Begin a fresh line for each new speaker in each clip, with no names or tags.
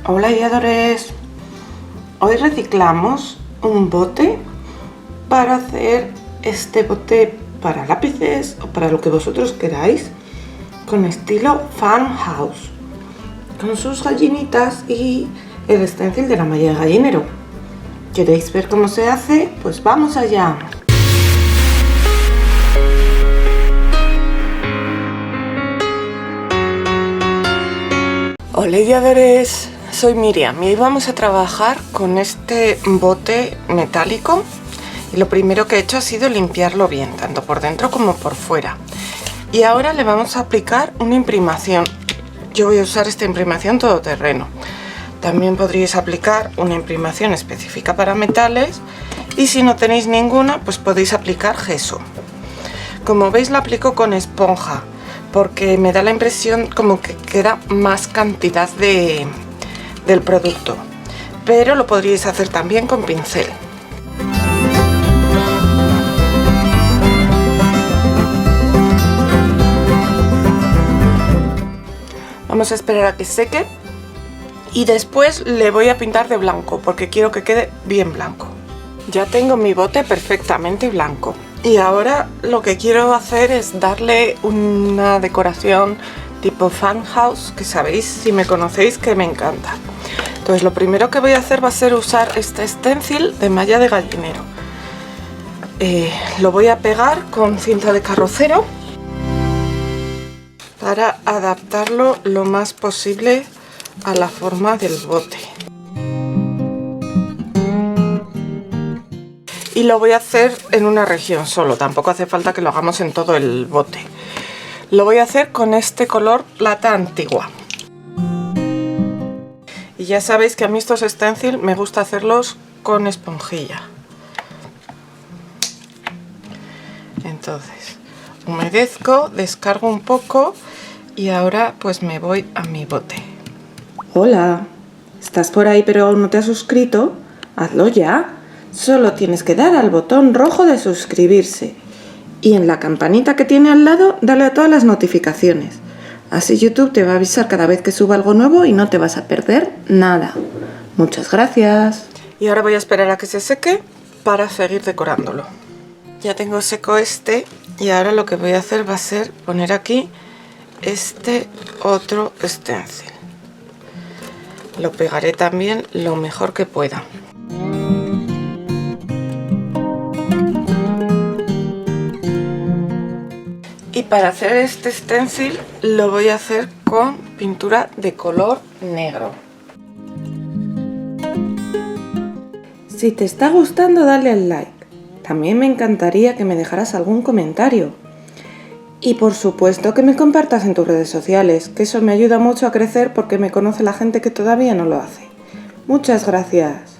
Hola guiadores, hoy reciclamos un bote para hacer este bote para lápices o para lo que vosotros queráis, con estilo farmhouse, con sus gallinitas y el stencil de la malla de gallinero. ¿Queréis ver cómo se hace? Pues vamos allá. Hola guiadores, soy Miriam y hoy vamos a trabajar con este bote metálico y lo primero que he hecho ha sido limpiarlo bien, tanto por dentro como por fuera. Y ahora le vamos a aplicar una imprimación. Yo voy a usar esta imprimación todoterreno. También podríais aplicar una imprimación específica para metales y si no tenéis ninguna, pues podéis aplicar gesso. Como veis, la aplico con esponja porque me da la impresión como que queda más cantidad del producto, pero lo podríais hacer también con pincel. Vamos a esperar a que seque y después le voy a pintar de blanco porque quiero que quede bien blanco. Ya tengo mi bote perfectamente blanco y ahora lo que quiero hacer es darle una decoración tipo farmhouse, que sabéis, si me conocéis, que me encanta. Entonces lo primero que voy a hacer va a ser usar este stencil de malla de gallinero. Lo voy a pegar con cinta de carrocero para adaptarlo lo más posible a la forma del bote. Y lo voy a hacer en una región solo, tampoco hace falta que lo hagamos en todo el bote. Lo voy a hacer con este color plata antigua. Y ya sabéis que a mí estos stencil me gusta hacerlos con esponjilla. Entonces, humedezco, descargo un poco y ahora pues me voy a mi bote. Hola, ¿estás por ahí pero aún no te has suscrito? Hazlo ya. Solo tienes que dar al botón rojo de suscribirse y en la campanita que tiene al lado dale a todas las notificaciones. Así YouTube te va a avisar cada vez que suba algo nuevo y no te vas a perder nada. Muchas gracias. Y ahora voy a esperar a que se seque para seguir decorándolo. Ya tengo seco este y ahora lo que voy a hacer va a ser poner aquí este otro stencil. Lo pegaré también lo mejor que pueda. Y para hacer este stencil lo voy a hacer con pintura de color negro. Si te está gustando, dale al like. También me encantaría que me dejaras algún comentario. Y por supuesto que me compartas en tus redes sociales, que eso me ayuda mucho a crecer porque me conoce la gente que todavía no lo hace. Muchas gracias.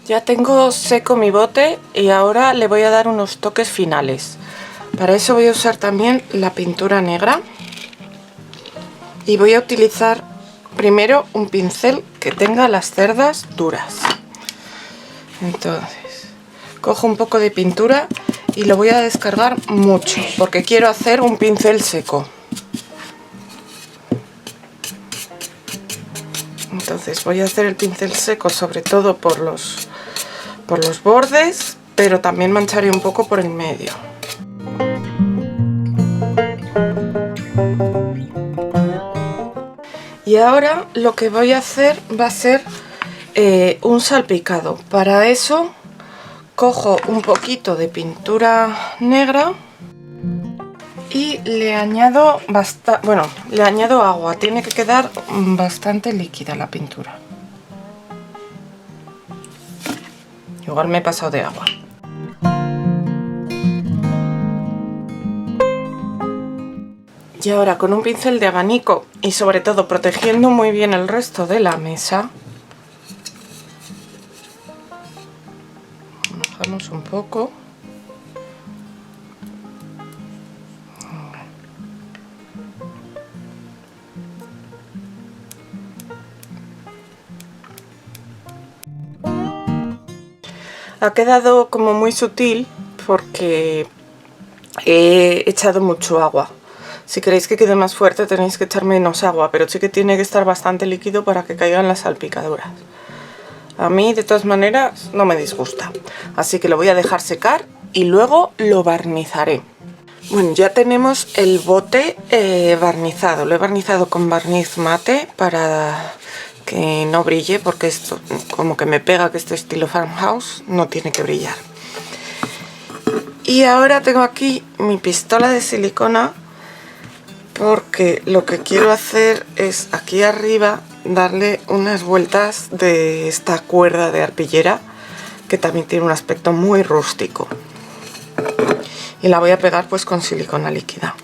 Ya tengo seco mi bote y ahora le voy a dar unos toques finales. Para eso voy a usar también la pintura negra y voy a utilizar primero un pincel que tenga las cerdas duras. Entonces, cojo un poco de pintura y lo voy a descargar mucho porque quiero hacer un pincel seco. Entonces voy a hacer el pincel seco sobre todo por los bordes, pero también mancharé un poco por el medio. Y ahora lo que voy a hacer va a ser un salpicado. Para eso cojo un poquito de pintura negra y le añado agua. Tiene que quedar bastante líquida la pintura. Igual me he pasado de agua. Y ahora con un pincel de abanico y sobre todo protegiendo muy bien el resto de la mesa, bajamos un poco. Ha quedado como muy sutil porque he echado mucho agua. Si queréis que quede más fuerte tenéis que echar menos agua, pero sí que tiene que estar bastante líquido para que caigan las salpicaduras. A mí de todas maneras no me disgusta, así que lo voy a dejar secar y luego lo barnizaré. Bueno, ya tenemos el bote barnizado. Lo he barnizado con barniz mate para que no brille, porque esto como que me pega que este estilo farmhouse no tiene que brillar. Y ahora tengo aquí mi pistola de silicona, porque lo que quiero hacer es aquí arriba darle unas vueltas de esta cuerda de arpillera, que también tiene un aspecto muy rústico. Y la voy a pegar pues con silicona líquida.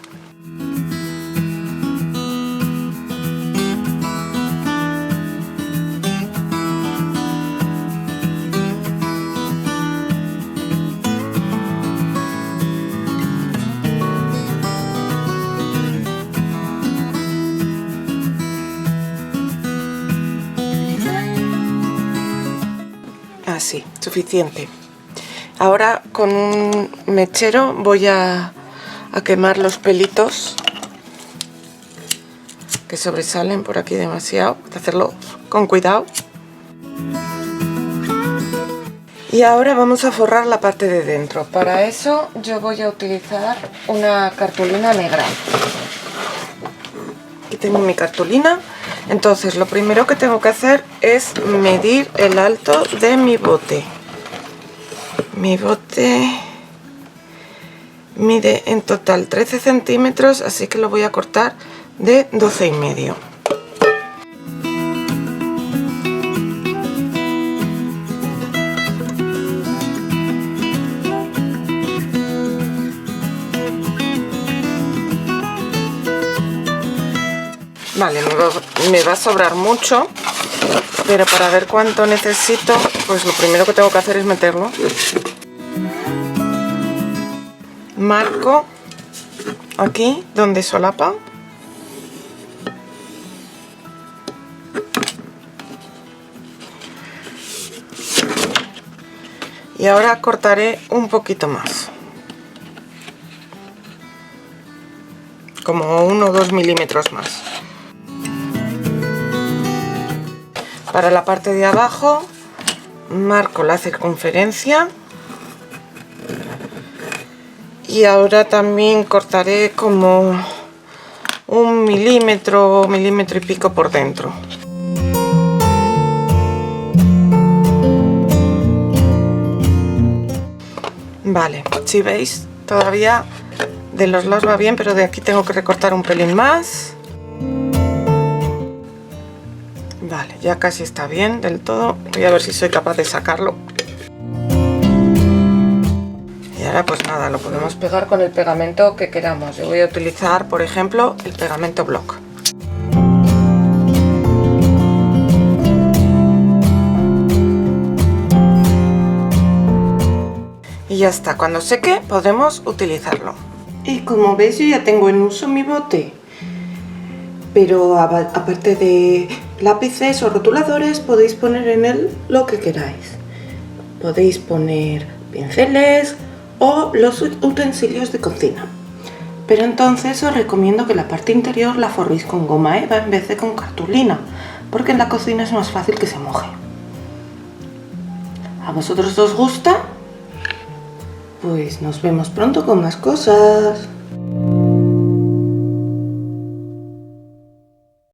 Así, suficiente. Ahora con un mechero voy a quemar los pelitos que sobresalen por aquí demasiado. Hay que hacerlo con cuidado. Y ahora vamos a forrar la parte de dentro. Para eso yo voy a utilizar una cartulina negra. Aquí tengo mi cartulina. Entonces lo primero que tengo que hacer es medir el alto de mi bote. Mi bote mide en total 13 centímetros, así que lo voy a cortar de 12,5. Vale, me va a sobrar mucho, pero para ver cuánto necesito, pues lo primero que tengo que hacer es meterlo. Marco aquí donde solapa. Y ahora cortaré un poquito más. Como 1 o 2 milímetros más. Para la parte de abajo marco la circunferencia y ahora también cortaré como 1 milímetro, milímetro y pico por dentro. Vale, si veis todavía de los lados va bien, pero de aquí tengo que recortar un pelín más. Vale, ya casi está bien del todo. Voy a ver si soy capaz de sacarlo. Y ahora pues nada, lo podemos pegar con el pegamento que queramos. Yo voy a utilizar, por ejemplo, el pegamento block. Y ya está, cuando seque podemos utilizarlo. Y como veis yo ya tengo en uso mi bote. Pero aparte de lápices o rotuladores podéis poner en él lo que queráis. Podéis poner pinceles o los utensilios de cocina. Pero entonces os recomiendo que la parte interior la forréis con goma eva en vez de con cartulina, porque en la cocina es más fácil que se moje. ¿A vosotros os gusta? Pues nos vemos pronto con más cosas.